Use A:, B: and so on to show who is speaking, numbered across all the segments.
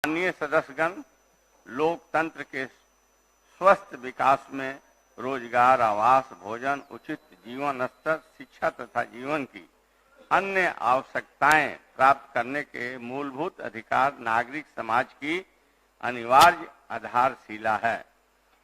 A: माननीय सदस्यगण, लोकतंत्र के स्वस्थ विकास में रोजगार, आवास, भोजन, उचित जीवन स्तर, शिक्षा तथा जीवन की अन्य आवश्यकताएं प्राप्त करने के मूलभूत अधिकार नागरिक समाज की अनिवार्य आधारशिला है।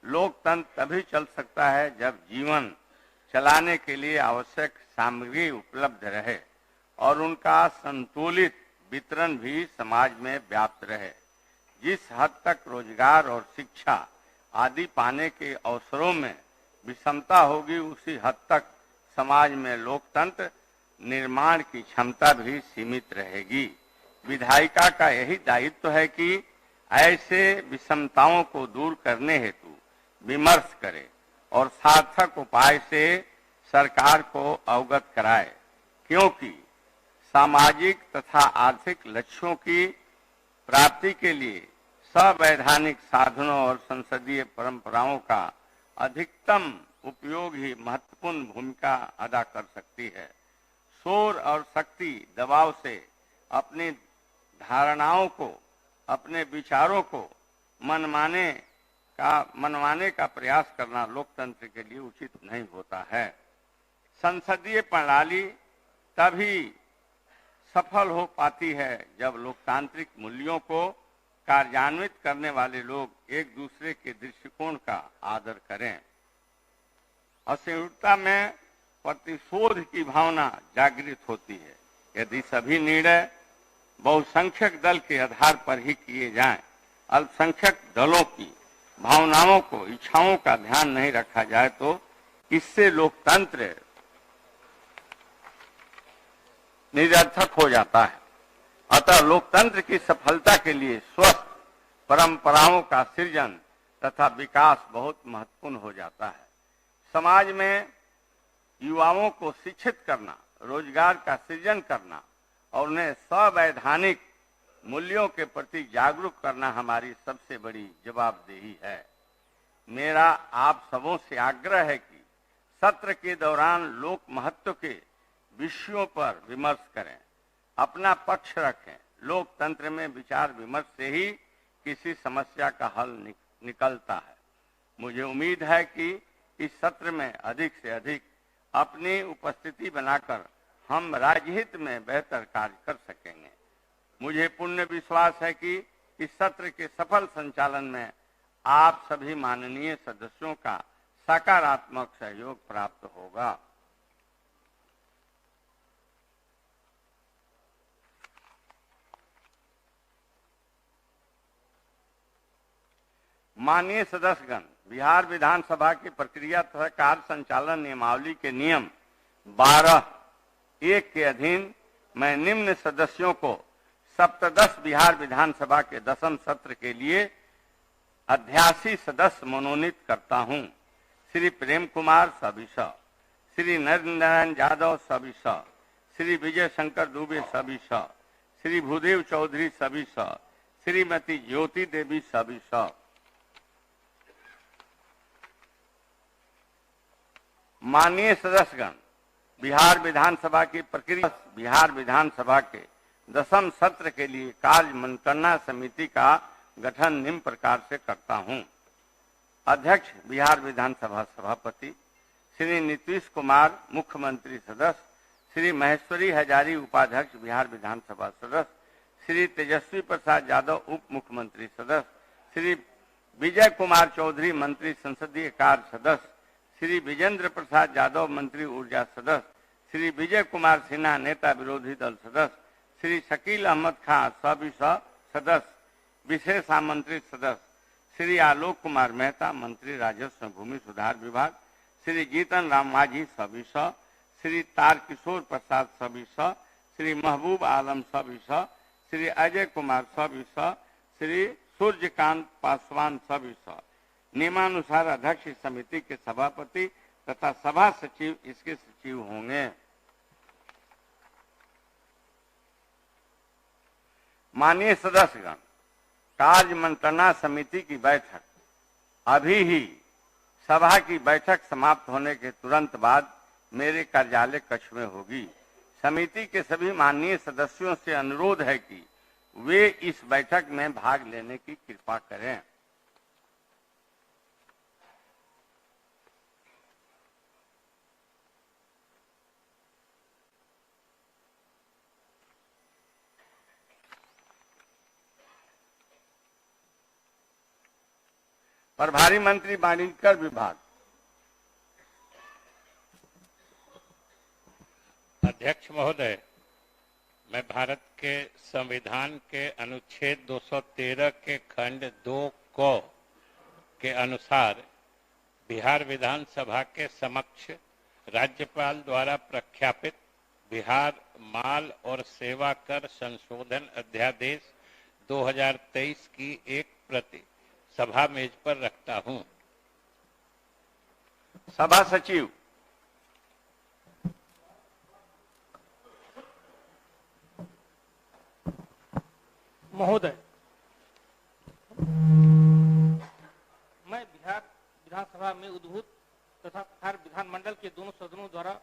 A: लोकतंत्र तभी चल सकता है जब जीवन चलाने के लिए आवश्यक सामग्री उपलब्ध रहे और उनका संतुलित वितरण भी समाज में व्याप्त रहे। जिस हद तक रोजगार और शिक्षा आदि पाने के अवसरों में विषमता होगी, उसी हद तक समाज में लोकतंत्र निर्माण की क्षमता भी सीमित रहेगी। विधायिका का यही दायित्व है कि ऐसे विषमताओं को दूर करने हेतु विमर्श करे और सार्थक उपाय से सरकार को अवगत कराए, क्योंकि सामाजिक तथा आर्थिक लक्ष्यों की प्राप्ति के लिए संवैधानिक साधनों और संसदीय परंपराओं का अधिकतम उपयोग ही महत्वपूर्ण भूमिका अदा कर सकती है। शोर और शक्ति दबाव से अपनी धारणाओं को, अपने विचारों को मनवाने का प्रयास करना लोकतंत्र के लिए उचित नहीं होता है। संसदीय प्रणाली तभी सफल हो पाती है जब लोकतांत्रिक मूल्यों को कार्यान्वित करने वाले लोग एक दूसरे के दृष्टिकोण का आदर करें। असहिष्णुता में प्रतिशोध की भावना जागृत होती है। यदि सभी निर्णय बहुसंख्यक दल के आधार पर ही किए जाएं, अल्पसंख्यक दलों की भावनाओं को, इच्छाओं का ध्यान नहीं रखा जाए तो इससे लोकतंत्र निरर्थक हो जाता है। अतः लोकतंत्र की सफलता के लिए स्वस्थ परंपराओं का सृजन तथा विकास बहुत महत्वपूर्ण हो जाता है। समाज में युवाओं को शिक्षित करना, रोजगार का सृजन करना और उन्हें संवैधानिक मूल्यों के प्रति जागरूक करना हमारी सबसे बड़ी जवाबदेही है। मेरा आप सबों से आग्रह है कि सत्र के दौरान लोक महत्व के विषयों पर विमर्श करें, अपना पक्ष रखें। लोकतंत्र में विचार विमर्श से ही किसी समस्या का हल निकलता है। मुझे उम्मीद है कि इस सत्र में अधिक से अधिक अपनी उपस्थिति बनाकर हम राज्यहित में बेहतर कार्य कर सकेंगे। मुझे पूर्ण विश्वास है कि इस सत्र के सफल संचालन में आप सभी माननीय सदस्यों का सकारात्मक सहयोग प्राप्त होगा। माननीय सदस्यगण, बिहार विधानसभा की प्रक्रिया तथा कार्य संचालन नियमावली के नियम 12(1) के अधीन मैं निम्न सदस्यों को सप्तदश बिहार विधानसभा के 10वें सत्र के लिए अध्यासी सदस्य मनोनीत करता हूं। श्री प्रेम कुमार सविश, श्री नरेंद्र नारायण यादव सविश, श्री विजय शंकर दुबे सविश, श्री भूदेव चौधरी सविश, श्रीमती ज्योति देवी सविश। माननीय सदस्यगण, बिहार विधानसभा की प्रक्रिया बिहार विधानसभा के 10वें सत्र के लिए कार्य मंत्रणा समिति का गठन निम्न प्रकार से करता हूं। अध्यक्ष बिहार विधानसभा सभापति श्री नीतीश कुमार, मुख्यमंत्री सदस्य श्री महेश्वरी हजारी, उपाध्यक्ष बिहार विधानसभा सदस्य श्री तेजस्वी प्रसाद यादव, उप मुख्यमंत्री सदस्य श्री विजय कुमार चौधरी, मंत्री संसदीय कार्य सदस्य श्री विजेंद्र प्रसाद यादव, मंत्री ऊर्जा सदस्य श्री विजय कुमार सिन्हा, नेता विरोधी दल सदस्य श्री शकील अहमद खान, सविश सदस्य विशेष आमंत्रित सदस्य श्री आलोक कुमार मेहता, मंत्री राजस्व भूमि सुधार विभाग श्री जीतन राम मांझी सविश, श्री तारकिशोर प्रसाद सविश, श्री महबूब आलम सविश, श्री अजय कुमार सविश, श्री सूर्यकांत पासवान सविश। नियमानुसार अध्यक्ष समिति के सभापति तथा सभा सचिव इसके सचिव होंगे। माननीय सदस्यगण, कार्य मंत्रणा समिति की बैठक अभी ही सभा की बैठक समाप्त होने के तुरंत बाद मेरे कार्यालय कक्ष में होगी। समिति के सभी माननीय सदस्यों से अनुरोध है कि वे इस बैठक में भाग लेने की कृपा करें। प्रभारी मंत्री वाणिज्य विभाग।
B: अध्यक्ष महोदय, मैं भारत के संविधान के अनुच्छेद 213 के खंड 2 क के अनुसार बिहार विधानसभा के समक्ष राज्यपाल द्वारा प्रख्यापित बिहार माल और सेवा कर संशोधन अध्यादेश 2023 की एक प्रति सभा मेज पर रखता हूं।
A: सभा सचिव।
C: महोदय, मैं बिहार विधानसभा में उद्भूत तथा बिहार विधानमंडल के दोनों सदनों द्वारा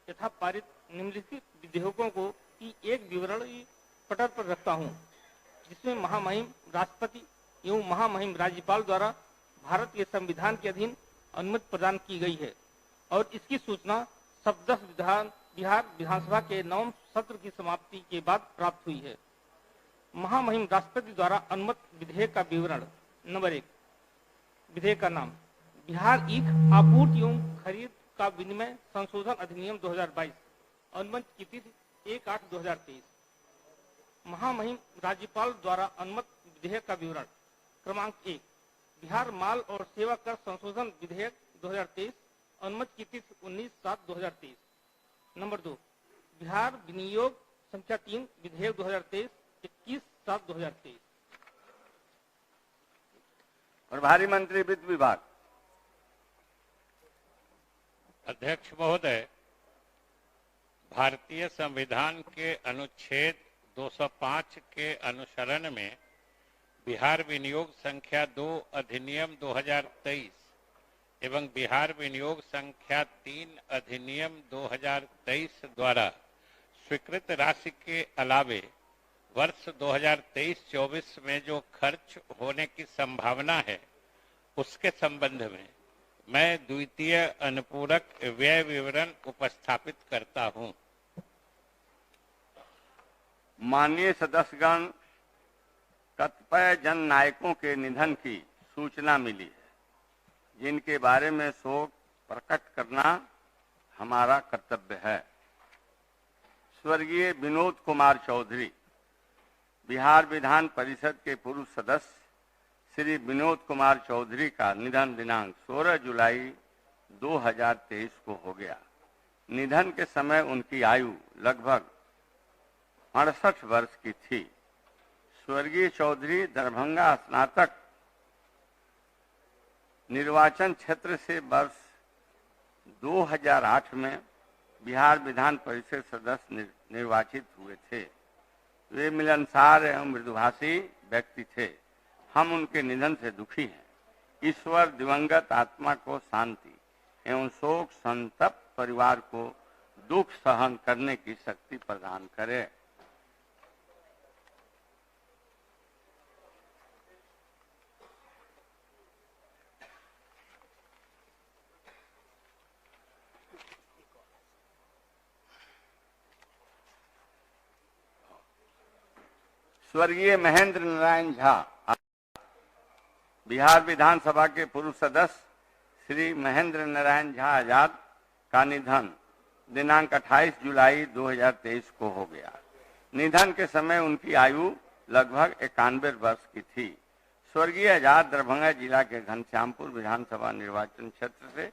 C: यथा पारित निम्नलिखित विधेयकों को की एक विवरणी पटल पर रखता हूं, जिसमें महामहिम राष्ट्रपति एवं महामहिम राज्यपाल द्वारा भारत के संविधान के अधीन अनुमति प्रदान की गई है और इसकी सूचना बिहार विधानसभा के नवम सत्र की समाप्ति के बाद प्राप्त हुई है। महामहिम राष्ट्रपति द्वारा अनुमत विधेयक का विवरण। नंबर 1, विधेयक का नाम बिहार ईख आपूर्ति एवं खरीद का विनिमय संशोधन अधिनियम 2022, अनुमत की तिथि 1/8/2023। महामहिम राज्यपाल द्वारा अनुमत विधेयक का विवरण। क्रमांक 1, बिहार माल और सेवा कर संशोधन विधेयक 2023, अनुमत की तिथि 19/7/2023। नंबर 2, बिहार विनियोग संख्या 3 विधेयक 2023, 21/7/2023।
A: प्रभारी मंत्री वित्त विभाग।
B: अध्यक्ष महोदय, भारतीय संविधान के अनुच्छेद 205 के अनुसरण में बिहार विनियोग संख्या 2 अधिनियम 2023 एवं बिहार विनियोग संख्या 3 अधिनियम 2023 द्वारा स्वीकृत राशि के अलावे वर्ष 2023-24 में जो खर्च होने की संभावना है, उसके संबंध में मैं द्वितीय अनुपूरक व्यय विवरण उपस्थापित करता हूं।
A: माननीय सदस्यगण, कतिपय जन नायकों के निधन की सूचना मिली है, जिनके बारे में शोक प्रकट करना हमारा कर्तव्य है। स्वर्गीय विनोद कुमार चौधरी, बिहार विधान परिषद के पूर्व सदस्य श्री विनोद कुमार चौधरी का निधन दिनांक 16 जुलाई 2023 को हो गया। निधन के समय उनकी आयु लगभग 68 वर्ष की थी। स्वर्गीय चौधरी दरभंगा स्नातक निर्वाचन क्षेत्र से वर्ष 2008 में बिहार विधान परिषद सदस्य निर्वाचित हुए थे। वे मिलनसार एवं मृदुभाषी व्यक्ति थे। हम उनके निधन से दुखी हैं। ईश्वर दिवंगत आत्मा को शांति एवं शोक संतप्त परिवार को दुख सहन करने की शक्ति प्रदान करे। स्वर्गीय महेंद्र नारायण झा, बिहार विधानसभा के पूर्व सदस्य श्री महेंद्र नारायण झा आजाद का निधन दिनांक 28 जुलाई 2023 को हो गया। निधन के समय उनकी आयु लगभग 91 वर्ष की थी। स्वर्गीय आजाद दरभंगा जिला के घनश्यामपुर विधानसभा निर्वाचन क्षेत्र से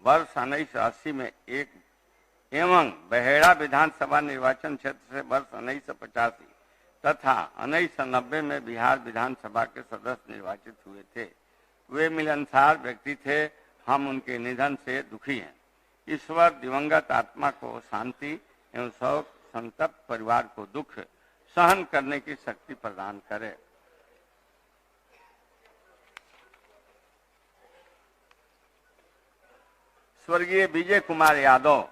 A: वर्ष 1980 में एक एवं बहेड़ा विधानसभा निर्वाचन क्षेत्र से वर्ष 1985 तथा 1990 में बिहार विधानसभा के सदस्य निर्वाचित हुए थे। वे मिलनसार व्यक्ति थे। हम उनके निधन से दुखी हैं। ईश्वर दिवंगत आत्मा को शांति एवं शोक संतप्त परिवार को दुख सहन करने की शक्ति प्रदान करे। स्वर्गीय विजय कुमार यादव,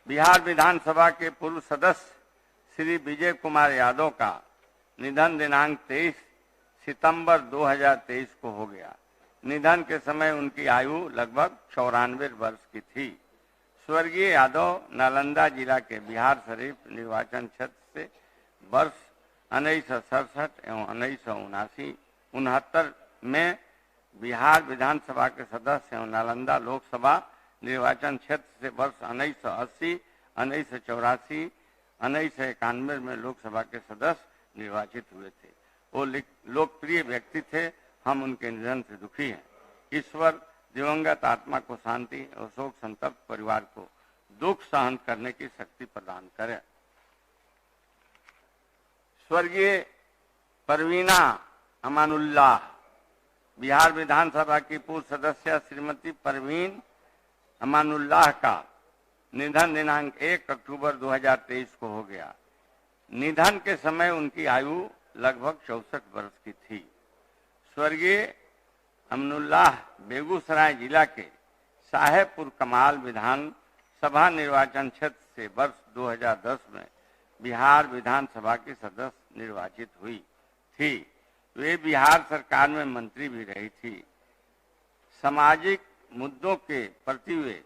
A: बिहार विधानसभा के पूर्व सदस्य श्री विजय कुमार यादव का निधन दिनांक 23 सितंबर 2023 को हो गया। निधन के समय उनकी आयु लगभग 94 वर्ष की थी। स्वर्गीय यादव नालंदा जिला के बिहार शरीफ निर्वाचन क्षेत्र से वर्ष 1967 एवं 1979 में बिहार विधानसभा के सदस्य एवं नालंदा लोकसभा निर्वाचन क्षेत्र से वर्ष 1980, 1984, 1991 में लोकसभा के सदस्य निर्वाचित हुए थे। वो लोकप्रिय व्यक्ति थे। हम उनके निधन से दुखी हैं। ईश्वर दिवंगत आत्मा को शांति और शोक संतप्त परिवार को दुख सहन करने की शक्ति प्रदान करे। स्वर्गीय परवीना अमानुल्लाह बिहार विधानसभा की पूर्व सदस्य श्रीमती परवीन अमानुल्लाह का निधन दिनांक 1 अक्टूबर 2023 को हो गया। निधन के समय उनकी आयु लगभग 64 वर्ष की थी। स्वर्गीय अमानुल्लाह बेगूसराय जिला के साहेबपुर कमाल विधानसभा निर्वाचन क्षेत्र से वर्ष 2010 में बिहार विधानसभा की सदस्य निर्वाचित हुई थी। वे बिहार सरकार में मंत्री भी रही थी। सामाजिक मुद्दों के प्रति वे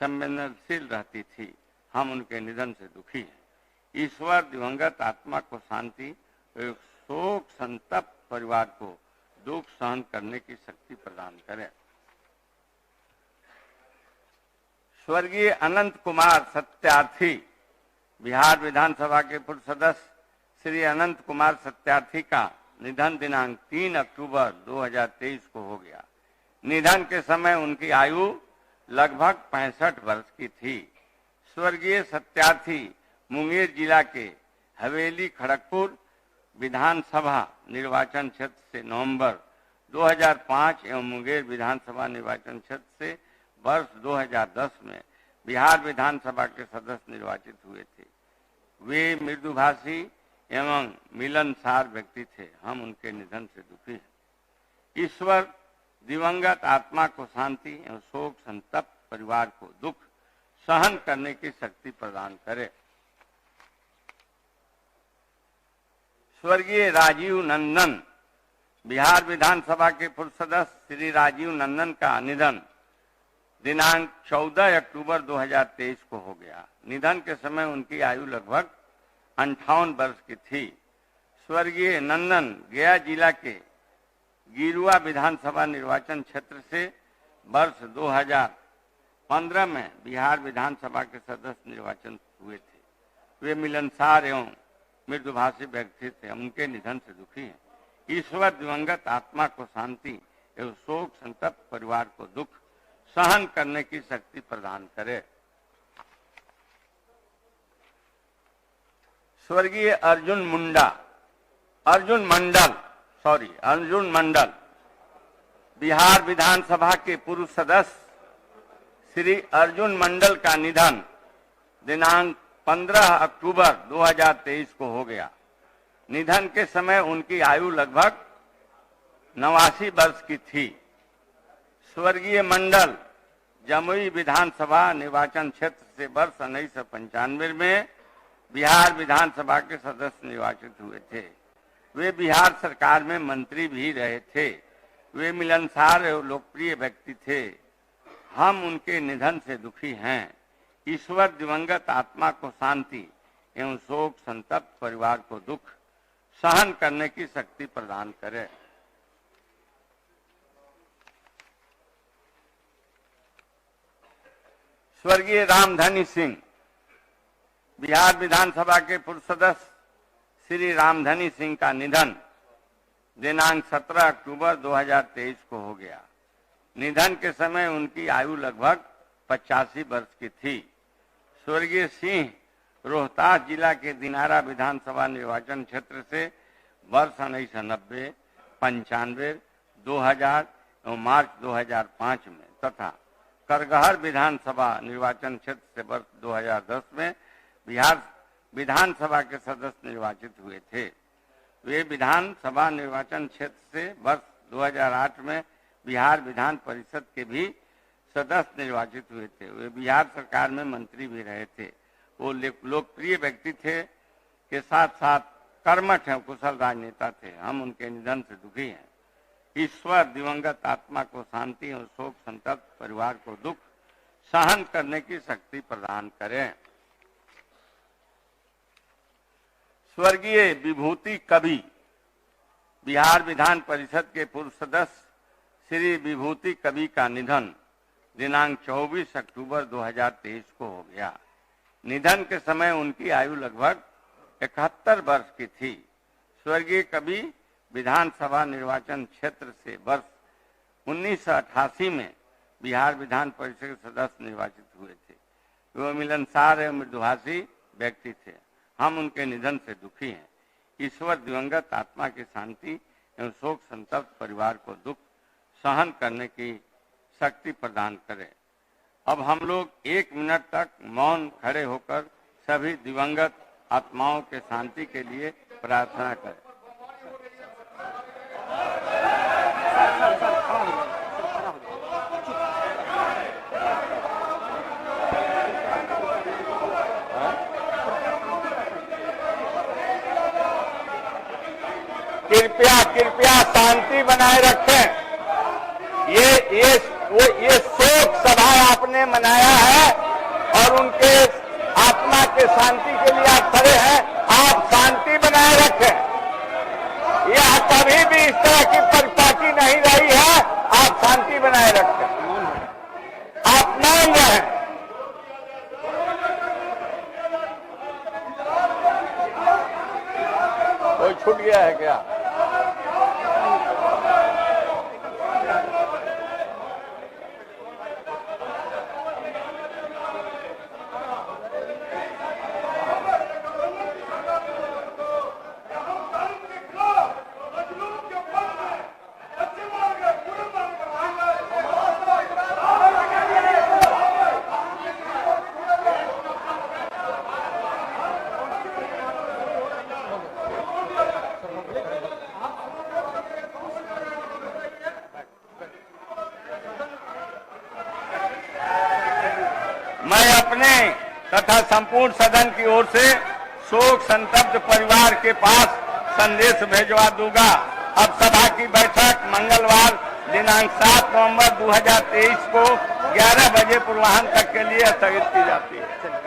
A: संवेदनशील रहती थी। हम उनके निधन से दुखी हैं। ईश्वर दिवंगत आत्मा को शांति और शोक संतप्त परिवार को दुख सहन करने की शक्ति प्रदान करे। स्वर्गीय अनंत कुमार सत्यार्थी बिहार विधानसभा के पूर्व सदस्य श्री अनंत कुमार सत्यार्थी का निधन दिनांक 3 अक्टूबर 2023 को हो गया। निधन के समय उनकी आयु लगभग 65 वर्ष की थी। स्वर्गीय सत्यार्थी मुंगेर जिला के हवेली खड़गपुर विधानसभा निर्वाचन क्षेत्र से नवंबर 2005 एवं मुंगेर विधानसभा निर्वाचन क्षेत्र से वर्ष 2010 में बिहार विधानसभा के सदस्य निर्वाचित हुए थे। वे मृदुभाषी एवं मिलनसार व्यक्ति थे। हम उनके निधन से दुखी हैं। ईश्वर दिवंगत आत्मा को शांति एवं शोक संतप्त परिवार को दुख सहन करने की शक्ति प्रदान करे। स्वर्गीय राजीव नंदन बिहार विधानसभा के पूर्व सदस्य श्री राजीव नंदन का निधन दिनांक 14 अक्टूबर 2023 को हो गया। निधन के समय उनकी आयु लगभग 58 वर्ष की थी। स्वर्गीय नंदन गया जिला के गिरुआ विधानसभा निर्वाचन क्षेत्र से वर्ष 2015 में बिहार विधानसभा के सदस्य निर्वाचित हुए थे। वे मिलनसार एवं मृदुभाषी व्यक्ति थे। उनके निधन से दुखी हैं। ईश्वर दिवंगत आत्मा को शांति एवं शोक संतप्त परिवार को दुख सहन करने की शक्ति प्रदान करे। स्वर्गीय अर्जुन मंडल बिहार विधानसभा के पूर्व सदस्य श्री अर्जुन मंडल का निधन दिनांक 15 अक्टूबर 2023 को हो गया। निधन के समय उनकी आयु लगभग 89 वर्ष की थी। स्वर्गीय मंडल जमुई विधानसभा निर्वाचन क्षेत्र से वर्ष 1995 में बिहार विधानसभा के सदस्य निर्वाचित हुए थे। वे बिहार सरकार में मंत्री भी रहे थे। वे मिलनसार एवं लोकप्रिय व्यक्ति थे। हम उनके निधन से दुखी हैं। ईश्वर दिवंगत आत्मा को शांति एवं शोक संतप्त परिवार को दुख सहन करने की शक्ति प्रदान करे। स्वर्गीय रामधनी सिंह बिहार विधानसभा के पूर्व सदस्य श्री रामधनी सिंह का निधन दिनांक 17 अक्टूबर 2023 को हो गया। निधन के समय उनकी आयु लगभग 85 वर्ष की थी। स्वर्गीय सिंह रोहतास जिला के दिनारा विधानसभा निर्वाचन क्षेत्र से वर्ष 1990, 95, 2000 और मार्च 2005 में तथा करगहर विधानसभा निर्वाचन क्षेत्र से वर्ष 2010 में बिहार विधानसभा के सदस्य निर्वाचित हुए थे। वे विधानसभा निर्वाचन क्षेत्र से वर्ष 2008 में बिहार विधान परिषद के भी सदस्य निर्वाचित हुए थे। वे बिहार सरकार में मंत्री भी रहे थे। वो लोकप्रिय व्यक्ति थे के साथ साथ कर्मठ हैं, कुशल राजनेता थे। हम उनके निधन से दुखी हैं। ईश्वर दिवंगत आत्मा को शांति और शोक संतप्त परिवार को दुख सहन करने की शक्ति प्रदान करें। स्वर्गीय विभूति कवि बिहार विधान परिषद के पूर्व सदस्य श्री विभूति कवि का निधन दिनांक 24 अक्टूबर 2023 को हो गया। निधन के समय उनकी आयु लगभग 71 वर्ष की थी। स्वर्गीय कवि विधानसभा निर्वाचन क्षेत्र से वर्ष 1988 में बिहार विधान परिषद के सदस्य निर्वाचित हुए थे। वे मिलनसार एवं मृदुभाषी व्यक्ति थे। हम उनके निधन से दुखी हैं। ईश्वर दिवंगत आत्मा की शांति एवं शोक संतप्त परिवार को दुख सहन करने की शक्ति प्रदान करें। अब हम लोग 1 मिनट तक मौन खड़े होकर सभी दिवंगत आत्माओं के शांति के लिए प्रार्थना करें। कृपया शांति बनाए रखें। ये शोक सभा आपने मनाया है और उनके आत्मा के शांति के लिए आप खड़े हैं। आप शांति बनाए रखें। यह कभी भी इस तरह की परिपाटी नहीं रही है। आप शांति बनाए रखें। आप मौन रहें। कोई छूट गया है क्या? मैं अपने तथा संपूर्ण सदन की ओर से शोक संतप्त परिवार के पास संदेश भेजवा दूंगा। अब सभा की बैठक मंगलवार दिनांक 7 नवंबर 2023 को 11 बजे पूर्वाह्न तक के लिए स्थगित की जाती है।